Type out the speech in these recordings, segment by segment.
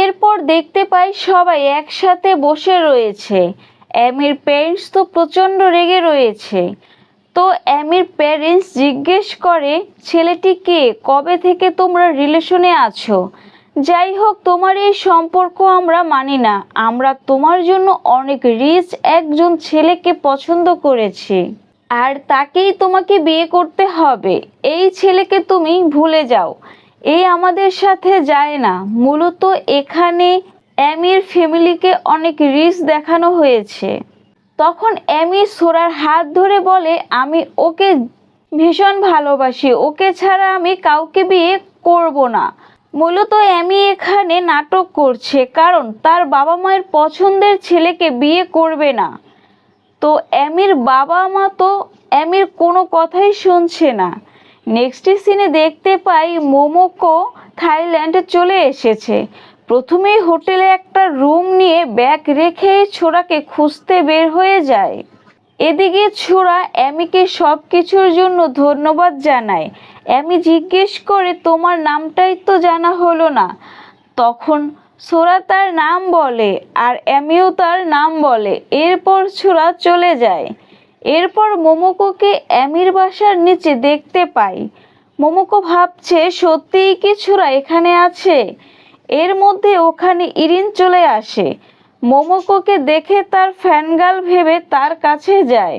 এরপর দেখতে পাই সবাই একসাথে বসে রয়েছে। অ্যামির প্যারেন্টস তো প্রচণ্ড রেগে রয়েছে। তো অ্যামির প্যারেন্টস জিজ্ঞেস করে, ছেলেটি কে, কবে থেকে তোমরা রিলেশনে আছো? যাই হোক, তোমার এই সম্পর্ক আমরা মানি না। আমরা তোমার জন্য অনেক রিচ একজন ছেলেকে পছন্দ করেছি, আর তাকেই তোমাকে বিয়ে করতে হবে। এই ছেলেকে তুমি ভুলে যাও, এই আমাদের সাথে যায় না। মূলত এখানে অ্যামির ফ্যামিলিকে অনেক রিচ দেখানো হয়েছে। তখন অ্যামি সোরার হাত ধরে বলে, আমি ওকে ভীষণ ভালোবাসি, ওকে ছাড়া আমি কাউকে বিয়ে করব না। মূলত অ্যামি এখানে নাটক করছে, কারণ তার বাবা মায়ের পছন্দের ছেলেকে বিয়ে করবে না। তো অ্যামির বাবা মা তো অ্যামির কোনো কথাই শুনছে না। নেক্সট সিনে দেখতে পাই মোমোকো থাইল্যান্ডে চলে এসেছে। প্রথমেই হোটেলে একটা রুম নিয়ে ব্যাগ রেখে ছোড়াকে খুঁজতে বের হয়ে যায়। এদিকে ছোড়া অ্যামিকে সব কিছুর জন্য ধন্যবাদ জানায়। অ্যামি জিজ্ঞেস করে, তোমার নামটাই তো জানা হলো না। তখন ছোড়া তার নাম বলে, আর অ্যামিও তার নাম বলে। এরপর ছোড়া চলে যায়। এরপর মোমোকোকে অ্যামির বাসার নিচে দেখতে পাই। মোমোকো ভাবছে, সত্যিই কি ছোড়া এখানে আছে? এর মধ্যে ওখানে ইরিন চলে আসে। মোমোকোকে দেখে তার ফ্যানগার্ল ভেবে তার কাছে যায়।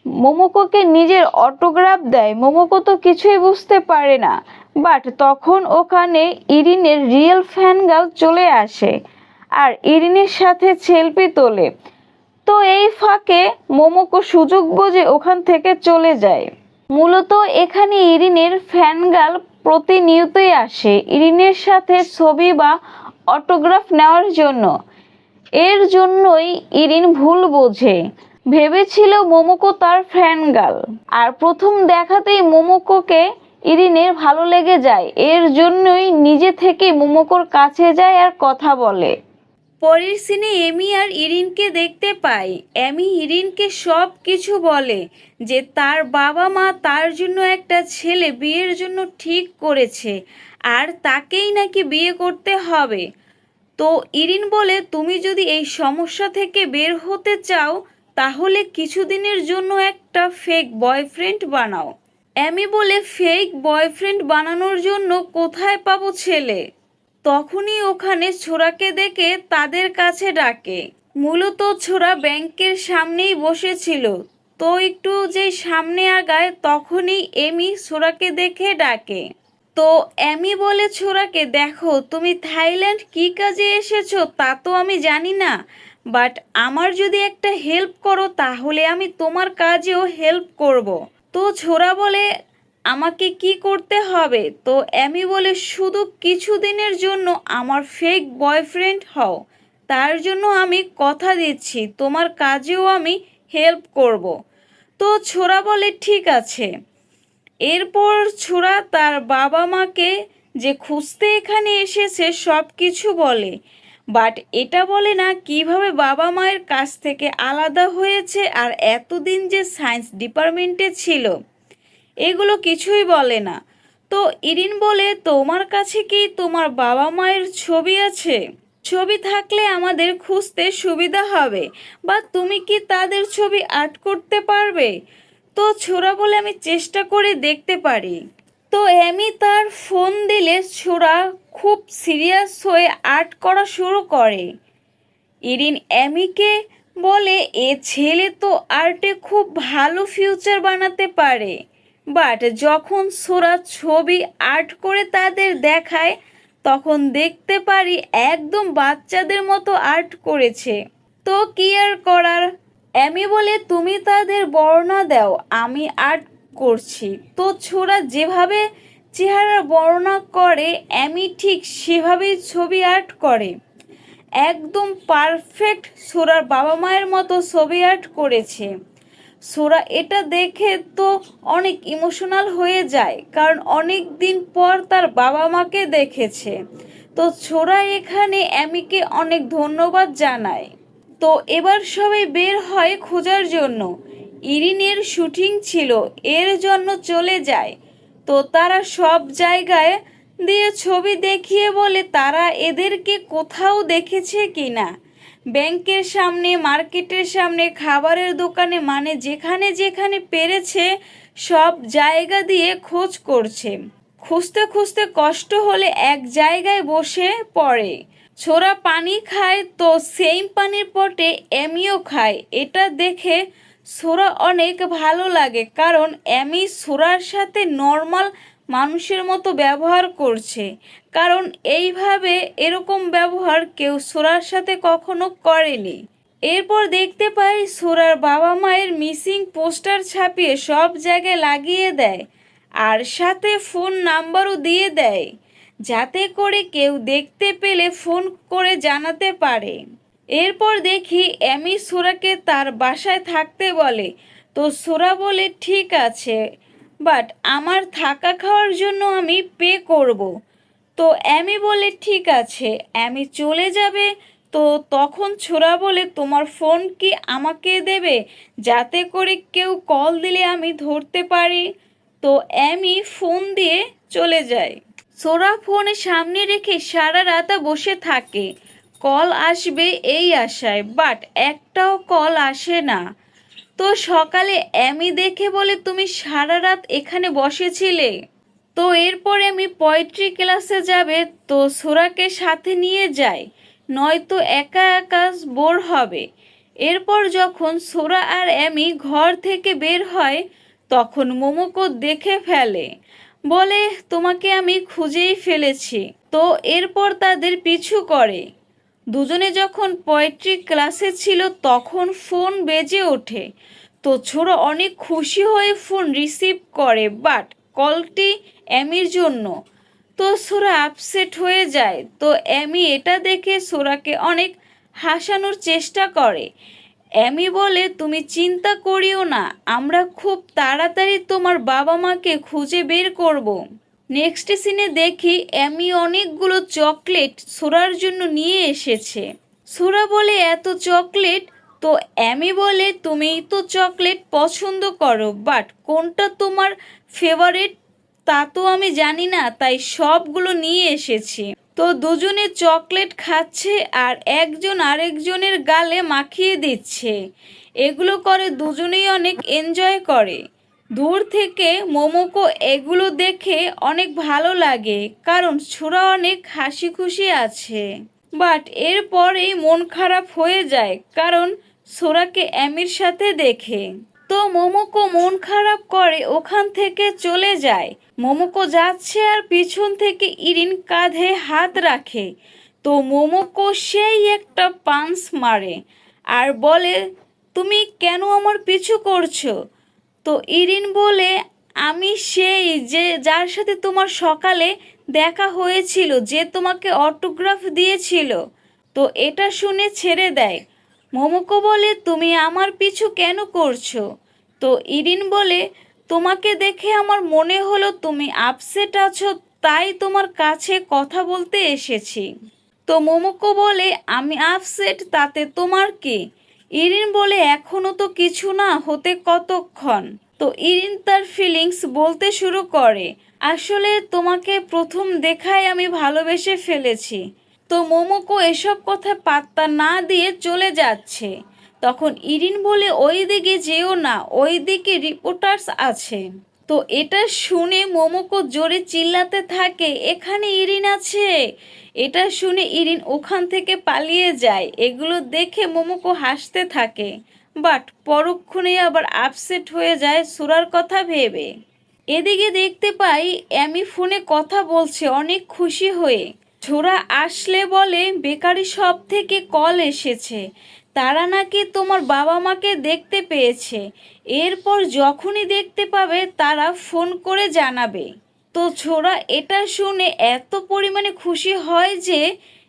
মোমোকোকে নিজের অটোগ্রাফ দেয়। মোমোকো তো কিছুই বুঝতে পারে না, বাট তখন ওখানে ইরিনের রিয়েল ফ্যানগার্ল চলে আসে আর ইরিনের সাথে সেলফি তোলে। তো এই ফাঁকে মোমোকো সুযোগ বুঝে ওখান থেকে চলে যায়। মূলত এখানে ইরিনের ফ্যানগার্ল প্রতিনিয়তই আসে ইরিনের সাথে ছবি বা অটোগ্রাফ নেওয়ার জন্য। এর জন্যই ইরিন ভুল বোঝে, ভেবেছিল মোমোকো তার ফ্যানগার্ল। আর প্রথম দেখাতেই মোমোকোকে ইরিনের ভালো লেগে যায়। এর জন্যই নিজে থেকে মোমোকোর কাছে যায় আর কথা বলে। পরের সিনে এমি আর ইরিনকে দেখতে পাই। এমি ইরিনকে সব কিছু বলে যে তার বাবা মা তার জন্য একটা ছেলে বিয়ের জন্য ঠিক করেছে, আর তাকেই নাকি বিয়ে করতে হবে। তো ইরিন বলে, তুমি যদি এই সমস্যা থেকে বের হতে চাও তাহলে কিছুদিনের জন্য একটা ফেক বয়ফ্রেন্ড বানাও। এমি বলে, ফেক বয়ফ্রেন্ড বানানোর জন্য কোথায় পাবো ছেলে? তখনই ওখানে ছোড়াকে দেখে তাদের কাছে ডাকে। মূলত ছোড়া ব্যাংকের সামনেই বসেছিল। তো একটু যে সামনে আগায় তখনই এমি ছোড়াকে দেখে ডাকে। তো এমি বলে ছোড়াকে, দেখো তুমি থাইল্যান্ড কী কাজে এসেছো তা তো আমি জানি না, বাট আমার যদি একটা হেল্প করো তাহলে আমি তোমার কাজেও হেল্প করব। তো ছোড়া বলে, আমাকে কি করতে হবে? তো এমি বলে, শুধু কিছুদিনের জন্য আমার ফেক বয়ফ্রেন্ড হও, তার জন্য আমি কথা দিচ্ছি তোমার কাজেও আমি হেল্প করব। তো ছোড়া বলে, ঠিক আছে। এরপর ছোড়া তার বাবা মাকে যে খুঁজতে এখানে এসেছে সব কিছু বলে, বাট এটা বলে না কিভাবে বাবা মায়ের কাছ থেকে আলাদা হয়েছে আর এতদিন যে সায়েন্স ডিপার্টমেন্টে ছিল, এগুলো কিছুই বলে না। তো ইরিন বলে, তোমার কাছে কি তোমার বাবা মায়ের ছবি আছে? ছবি থাকলে আমাদের খুঁজতে সুবিধা হবে, বা তুমি কি তাদের ছবি আর্ট করতে পারবে? তো ছোড়া বলে, আমি চেষ্টা করে দেখতে পারি। তো এমি তার ফোন দিলে ছোড়া খুব সিরিয়াস হয়ে আর্ট করা শুরু করে। ইরিন এমিকে বলে, এ ছেলে তো আর্টে খুব ভালো ফিউচার বানাতে পারে। বাট যখন ছোড়া ছবি আর্ট করে তাদের দেখায় তখন দেখতে পারি একদম বাচ্চাদের মতো আর্ট করেছে। তো কি আর করার, এমি বলে, তুমি তাদের বর্ণনা দাও, আমি আর্ট করছি। তো ছোড়া যেভাবে চেহারা বর্ণনা করে এমি ঠিক সেভাবেই ছবি আর্ট করে। একদম পারফেক্ট ছোড়ার বাবা মায়ের মতো ছবি আর্ট করেছে। ছোড়া এটা দেখে তো অনেক ইমোশনাল হয়ে যায়, কারণ অনেক দিন পর তার বাবা মাকে দেখেছে। তো ছোড়া এখানে এমিকে অনেক ধন্যবাদ জানায়। তো এবার সবাই বের হয় খোঁজার জন্য। ইরিনের শুটিং ছিল, এর জন্য চলে যায়। তো তারা সব জায়গায় দিয়ে ছবি দেখিয়ে বলে তারা এদেরকে কোথাও দেখেছে কিনা। ব্যাংকের সামনে, মার্কেটের সামনে, খাবারের দোকানে, মানে যেখানে যেখানে পেরেছে সব জায়গা দিয়ে খোঁজ করছে। খুঁজতে খুঁজতে কষ্ট হলে এক জায়গায় বসে পড়ে। ছোরা পানি খায় তো সেম পানির পটে এমিও খায়। এটা দেখে সোরা অনেক ভালো লাগে, কারণ এমি সোরার সাথে নর্মাল মানুষের মতো ব্যবহার করছে, কারণ এইভাবে এরকম ব্যবহার কেউ সোরার সাথে কখনো করেনি। এরপর দেখতে পাই সোরার বাবা মায়ের মিসিং পোস্টার ছাপিয়ে সব জায়গায় লাগিয়ে দেয়, আর সাথে ফোন নাম্বারও দিয়ে দেয়, যাতে করে কেউ দেখতে পেলে ফোন করে জানাতে পারে। এরপর দেখি এমি সোরাকে তার বাসায় থাকতে বলে, তো সোরা বলে ঠিক আছে, বাট আমার থাকা খাওয়ার জন্য আমি পে করব। তো এমি বলে ঠিক আছে, এমি চলে যাবে। তো তখন ছোরা বলে তোমার ফোন কি আমাকে দেবে, যাতে করে কেউ কল দিলে আমি ধরতে পারি। তো এমি ফোন দিয়ে চলে যায়। সোরা ফোন সামনে রেখে সারা রাত বসে থাকে কল আসবে এই আশায়, বাট একটাও কল আসে না। তো সকালে এমি দেখে বলে তুমি সারা রাত এখানে বসেছিলে। তো এরপর এমি পোয়েট্রি ক্লাসে যাবে, তো সোরাকে সাথে নিয়ে যায়, নয়তো একা একা বোর হবে। এরপর যখন সোরা আর এমি ঘর থেকে বের হয়, তখন মোমোকো দেখে ফেলে, বলে তোমাকে আমি খুঁজেই ফেলেছি। তো এরপর তাদের পিছু করে। দুজনে যখন পোয়েট্রি ক্লাসে ছিল তখন ফোন বেজে ওঠে। তো ছোড়া অনেক খুশি হয়ে ফোন রিসিভ করে, বাট কলটি এমির জন্য। তো সোরা আপসেট হয়ে যায়। তো এমি এটা দেখে সোরাকে অনেক হাসানোর চেষ্টা করে। এমি বলে তুমি চিন্তা করিও না, আমরা খুব তাড়াতাড়ি তোমার বাবা মাকে খুঁজে বের করব। নেক্সট সিনে দেখি এমি অনেকগুলো চকলেট সোরার জন্য নিয়ে এসেছে। সোরা বলে এত চকলেট। তো এমি বলে তুমি তো চকলেট পছন্দ করো, বাট কোনটা তোমার ফেভারিট তা তো আমি জানি না, তাই সবগুলো নিয়ে এসেছি। তো দুজনে চকলেট খাচ্ছে আর একজন আরেকজনের গালে মাখিয়ে দিচ্ছে। এগুলো করে দুজনেই অনেক এনজয় করে। দূর থেকে মোমোকো এগুলো দেখে অনেক ভালো লাগে, কারণ ছোরা অনেক হাসি খুশি আছে। বাট এরপরেই মন খারাপ হয়ে যায়, কারণ সোরাকে এমির সাথে দেখে। তো মোমোকো মন খারাপ করে ওখান থেকে চলে যায়। মোমোকো যাচ্ছে আর পিছন থেকে ইরিন কাঁধে হাত রাখে। তো মোমোকো সেই একটা পাঞ্চ মারে আর বলে তুমি কেন আমার পিছু করছো। তো ইরিন বলে আমি সেই যে যার সাথে তোমার সকালে দেখা হয়েছিল, যে তোমাকে অটোগ্রাফ দিয়েছিল। তো এটা শুনে ছেড়ে দেয়। মোমোকো বলে তুমি আমার পিছু কেন করছো। তো ইরিন বলে তোমাকে দেখে আমার মনে হলো তুমি আপসেট আছো, তাই তোমার কাছে কথা বলতে এসেছি। তো মোমোকো বলে আমি আপসেট তাতে তোমার কি। ইরিন বলে এখনো তো কিছু না হতে কতক্ষণ। তো ইরিন তার ফিলিংস বলতে শুরু করে, আসলে তোমাকে প্রথম দেখায় আমি ভালোবেসে ফেলেছি। তো মোমোকো এসব কথা পাত্তা না দিয়ে চলে যাচ্ছে। তখন ইরিন বলে ওই দিকে যেও না, ওই দিকে রিপোর্টার্স আছে। তো এটা শুনে মোমোকো জোরে চিল্লাতে থাকে এখানে ইরিন আছে। এটা শুনে ইরিন ওখান থেকে পালিয়ে যায়। এগুলো দেখে মোমোকো হাসতে থাকে, বাট পরক্ষণেই আবার আপসেট হয়ে যায় সোরার কথা ভেবে। এদিকে দেখতে পাই এমি ফোনে কথা বলছে অনেক খুশি হয়ে। ছোরা আসলে বলে বেকারি শপ থেকে কল এসেছে, তারা নাকি তোমার বাবা মাকে দেখতে পেয়েছে। এরপর যখনই দেখতে পাবে তারা ফোন করে জানাবে। তো ছোরা এটা শুনে এত পরিমাণে খুশি হয় যে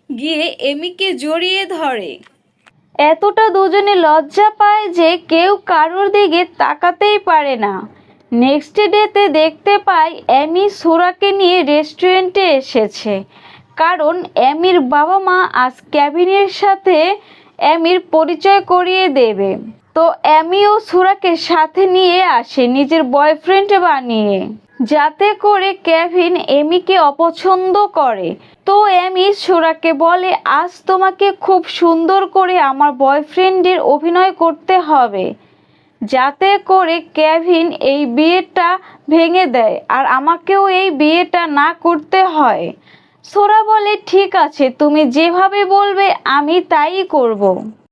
গিয়ে এমিকে জড়িয়ে ধরে। এতটা দুজনে লজ্জা পায় যে কেউ কারোর দিকে তাকাতেই পারে না। নেক্সট ডেতে দেখতে পাই এমি সোরাকে নিয়ে রেস্টুরেন্টে এসেছে, কারণ এমির বাবা মা আজ কেভিনের সাথে এমির পরিচয় করিয়ে দেবে। তো এমিও সোরাকে সাথে নিয়ে আসে নিজের বয়ফ্রেন্ড বানিয়ে। যাতে করে কেভিন এমিকে অপছন্দ করে। তো এমি সোরাকে বলে, আজ তোমাকে খুব সুন্দর করে আমার বয়ফ্রেন্ডের অভিনয় করতে হবে, যাতে করে কেভিন এই বিয়েটা ভেঙে দেয় আর আমাকেও এই বিয়েটা না করতে হয়। সোরা বলে, ঠিক আছে, তুমি যেভাবে বলবে আমি তাই করব।